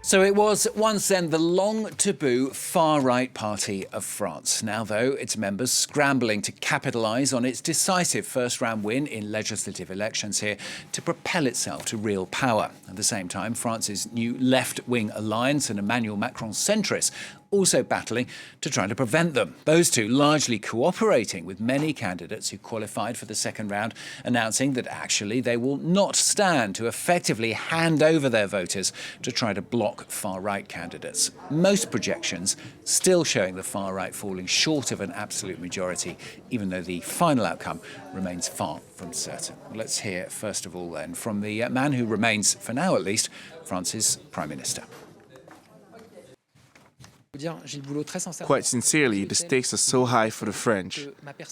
So it was once then the long taboo far-right party of France. Now, though, its members scrambling to capitalise on its decisive first-round win in legislative elections here to propel itself to real power. At the same time, France's new left-wing alliance and Emmanuel Macron's centrists also battling to try to prevent them. Those two largely cooperating with many candidates who qualified for the second round, announcing that actually they will not stand to effectively hand over their voters to try to block far-right candidates. Most projections still showing the far-right falling short of an absolute majority, even though the final outcome remains far from certain. Let's hear, first of all, then, from the man who remains, for now at least, France's Prime Minister. Quite sincerely, the stakes are so high for the French.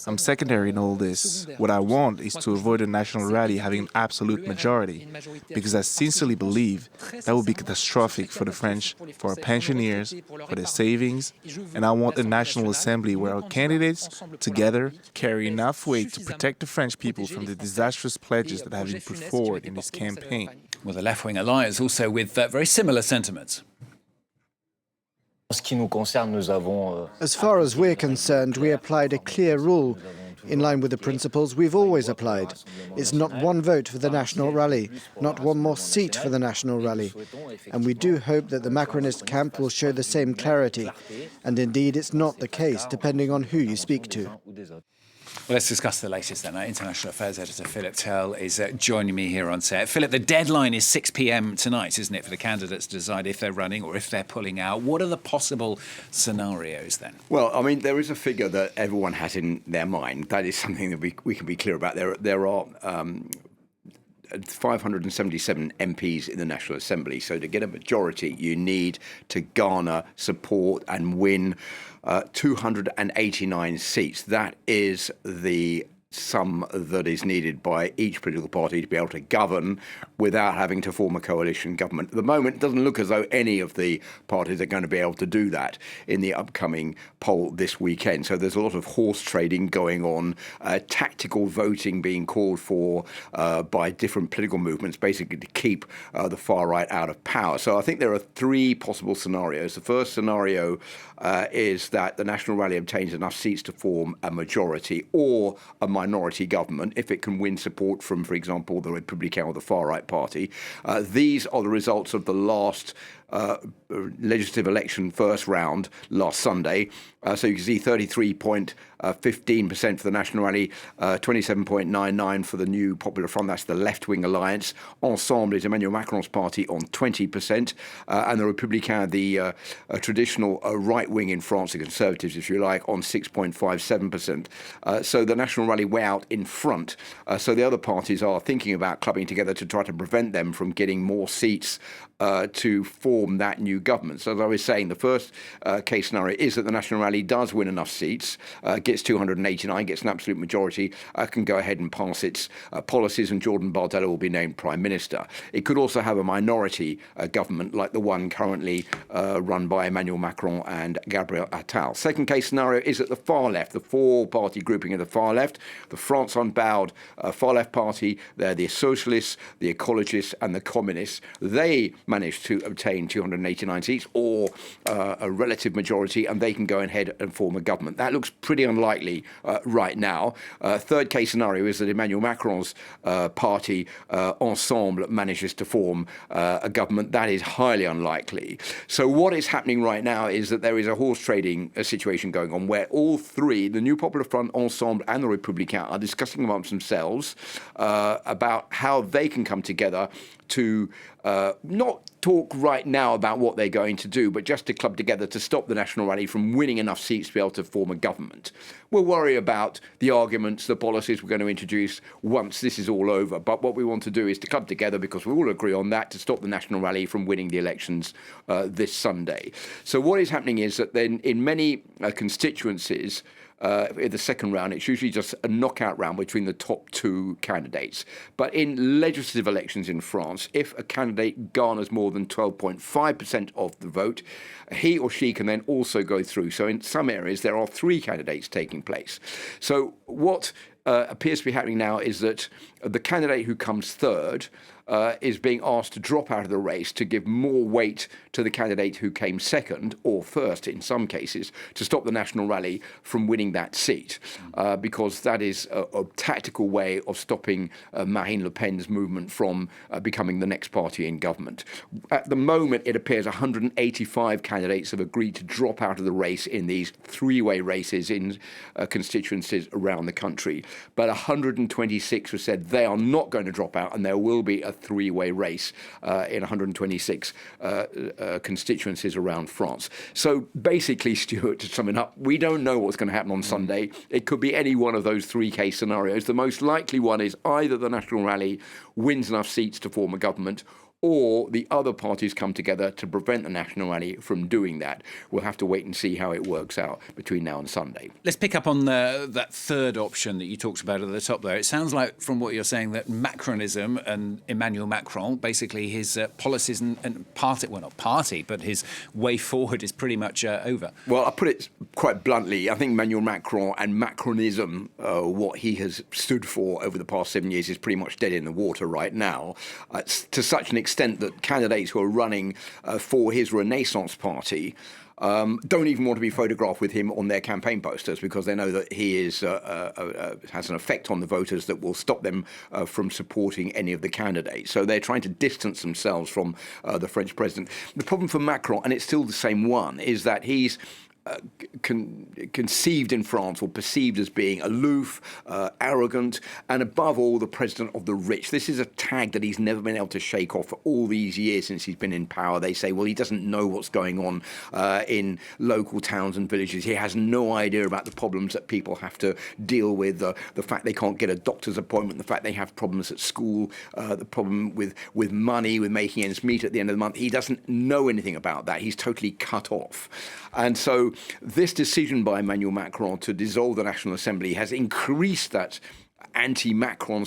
I'm secondary in all this. What I want is to avoid a national rally having an absolute majority, because I sincerely believe that would be catastrophic for the French, for our pensioners, for their savings, and I want a National Assembly where our candidates, together, carry enough weight to protect the French people from the disastrous pledges that have been put forward in this campaign. Well, the left-wing alliance also with very similar sentiments. As far as we're concerned, we applied a clear rule in line with the principles we've always applied. It's not one vote for the National Rally, not one more seat for the National Rally. And we do hope that the Macronist camp will show the same clarity. And indeed, it's not the case, depending on who you speak to. Well, let's discuss the latest then. Our International Affairs Editor Philip Turle is joining me here on set. Philip, the deadline is 6 p.m. tonight, isn't it, for the candidates to decide if they're running or if they're pulling out. What are the possible scenarios then? Well, I mean, there is a figure that everyone has in their mind. That is something that we can be clear about. There are 577 MPs in the National Assembly. So to get a majority, you need to garner support and win 289 seats. That is the sum that is needed by each political party to be able to govern without having to form a coalition government. At the moment, it doesn't look as though any of the parties are going to be able to do that in the upcoming poll this weekend. So there's a lot of horse trading going on, tactical voting being called for by different political movements, basically to keep the far right out of power. So I think there are three possible scenarios. The first scenario is that the National Rally obtains enough seats to form a majority or a minority government if it can win support from, for example, the Republican or the far-right party. These are the results of the last legislative election first round last Sunday. So you can see 33.15% for the National Rally, 27.99% for the new Popular Front, that's the left-wing alliance. Ensemble is Emmanuel Macron's party on 20%, and the Republican, the traditional right wing in France, the Conservatives, if you like, on 6.57%. So the National Rally way out in front. So the other parties are thinking about clubbing together to try to prevent them from getting more seats to form that new government. So as I was saying, the first case scenario is that the National Rally does win enough seats, gets 289, gets an absolute majority, can go ahead and pass its policies, and Jordan Bardella will be named Prime Minister. It could also have a minority government like the one currently run by Emmanuel Macron and Gabriel Attal. Second case scenario is at the far left, the four-party grouping of the far left, the France Unbowed far left party, they're the socialists, the ecologists and the communists. They managed to obtain 289 seats or a relative majority, and they can go ahead and form a government. That looks pretty unlikely right now. Third case scenario is that Emmanuel Macron's party, Ensemble, manages to form a government. That is highly unlikely. So what is happening right now is that there is a horse trading situation going on where all three, the New Popular Front, Ensemble and the Republican, are discussing amongst themselves about how they can come together to not talk right now about what they're going to do, but just to club together to stop the National Rally from winning enough seats to be able to form a government. We'll worry about the arguments, the policies we're going to introduce once this is all over. But what we want to do is to club together, because we all agree on that, to stop the National Rally from winning the elections this Sunday. So what is happening is that then in many constituencies, in the second round, it's usually just a knockout round between the top two candidates. But in legislative elections in France, if a candidate garners more than 12.5% of the vote, he or she can then also go through. So in some areas, there are three candidates taking place. So what appears to be happening now is that the candidate who comes third is being asked to drop out of the race to give more weight to the candidate who came second or first in some cases to stop the National Rally from winning that seat, because that is a tactical way of stopping Marine Le Pen's movement from becoming the next party in government. At the moment, it appears 185 candidates have agreed to drop out of the race in these three-way races in constituencies around the country, but 126 have said they are not going to drop out, and there will be a three-way race in 126 constituencies around France. So basically, Stuart, to sum it up, we don't know what's going to happen on Sunday. It could be any one of those three case scenarios. The most likely one is either the National Rally wins enough seats to form a government, or the other parties come together to prevent the National Rally from doing that. We'll have to wait and see how it works out between now and Sunday. Let's pick up on that third option that you talked about at the top there. It sounds like, from what you're saying, that Macronism and Emmanuel Macron, basically his policies and party, well, not party, but his way forward is pretty much over. Well, I'll put it quite bluntly. I think Emmanuel Macron and Macronism, what he has stood for over the past 7 years, is pretty much dead in the water right now, to such an extent that candidates who are running for his Renaissance party don't even want to be photographed with him on their campaign posters, because they know that he is has an effect on the voters that will stop them from supporting any of the candidates. So they're trying to distance themselves from the French president. The problem for Macron, and it's still the same one, is that he's conceived in France or perceived as being aloof, arrogant, and above all, the president of the rich. This is a tag that he's never been able to shake off for all these years since he's been in power. They say, well, he doesn't know what's going on in local towns and villages. He has no idea about the problems that people have to deal with, the fact they can't get a doctor's appointment, the fact they have problems at school, the problem with money, with making ends meet at the end of the month. He doesn't know anything about that. He's totally cut off. And so this decision by Emmanuel Macron to dissolve the National Assembly has increased that anti-Macron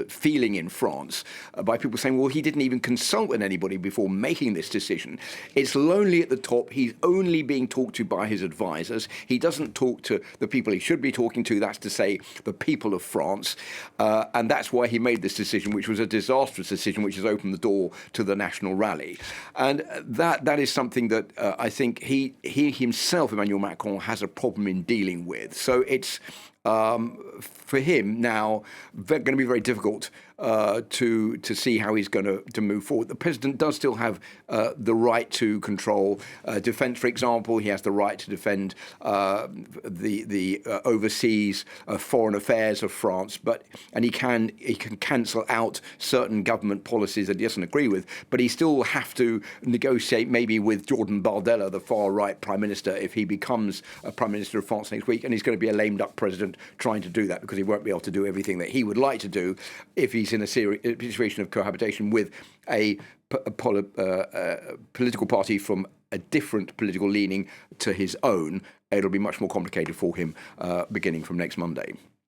feeling in France by people saying, well, he didn't even consult with anybody before making this decision. It's lonely at the top. He's only being talked to by his advisors. He doesn't talk to the people he should be talking to, that's to say, the people of France. And that's why he made this decision, which was a disastrous decision, which has opened the door to the National Rally. And that is something that I think he himself, Emmanuel Macron, has a problem in dealing with. So it's for him now going to be very difficult to see how he's going to move forward. The president does still have the right to control defence, for example. He has the right to defend the overseas foreign affairs of France, and he can cancel out certain government policies that he doesn't agree with. But he still will have to negotiate maybe with Jordan Bardella, the far-right prime minister, if he becomes a prime minister of France next week. And he's going to be a lame-duck president trying to do that, because he won't be able to do everything that he would like to do if he's in a situation of cohabitation with a political party from a different political leaning to his own. It'll be much more complicated for him beginning from next Monday.